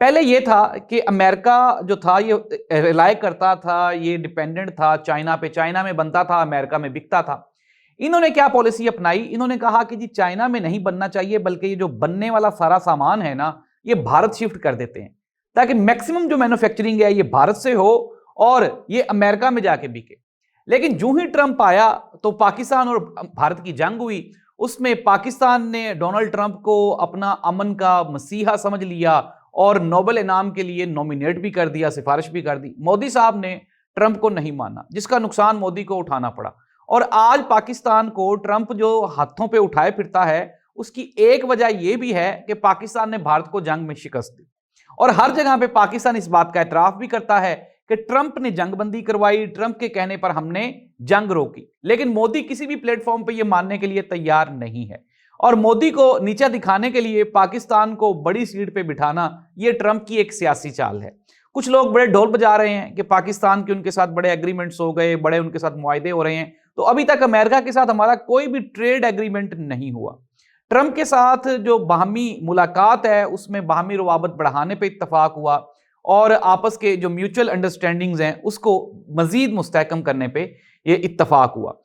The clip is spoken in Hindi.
पहले ये था कि अमेरिका जो था ये रिलाय करता था, ये डिपेंडेंट था चाइना पे, चाइना में बनता था, अमेरिका में बिकता था। इन्होंने क्या पॉलिसी अपनाई? इन्होंने कहा कि जी चाइना में नहीं बनना चाहिए, बल्कि ये जो बनने वाला सारा सामान है ना, ये भारत शिफ्ट कर देते हैं, ताकि मैक्सिमम जो मैन्युफैक्चरिंग है ये भारत से हो और ये अमेरिका में जाके बिके। लेकिन जो ही ट्रंप आया तो पाकिस्तान और भारत की जंग हुई। उसमें पाकिस्तान ने डोनाल्ड ट्रंप को अपना अमन का मसीहा समझ लिया और नोबेल इनाम के लिए नॉमिनेट भी कर दिया, सिफारिश भी कर दी। मोदी साहब ने ट्रंप को नहीं माना, जिसका नुकसान मोदी को उठाना पड़ा। और आज पाकिस्तान को ट्रंप जो हाथों पे उठाए फिरता है, उसकी एक वजह यह भी है कि पाकिस्तान ने भारत को जंग में शिकस्त दी। और हर जगह पे पाकिस्तान इस बात का एतराफ भी करता है कि ट्रंप ने जंगबंदी करवाई, ट्रंप के कहने पर हमने जंग रोकी। लेकिन मोदी किसी भी प्लेटफॉर्म पे ये मानने के लिए तैयार नहीं है। और मोदी को नीचा दिखाने के लिए पाकिस्तान को बड़ी सीट पे बिठाना, ये ट्रंप की एक सियासी चाल है। कुछ लोग बड़े ढोल बजा रहे हैं कि पाकिस्तान के उनके साथ बड़े एग्रीमेंट्स हो गए, बड़े उनके साथ मुआहदे हो रहे हैं। तो अभी तक अमेरिका के साथ हमारा कोई भी ट्रेड एग्रीमेंट नहीं हुआ। ट्रंप के साथ जो बाहमी मुलाकात है, उसमें बाहमी रवाबत बढ़ाने पे इत्तफाक हुआ और आपस के जो म्यूचुअल अंडरस्टैंडिंग्स हैं उसको मजीद मुस्तहकम करने पे ये इत्तफाक हुआ।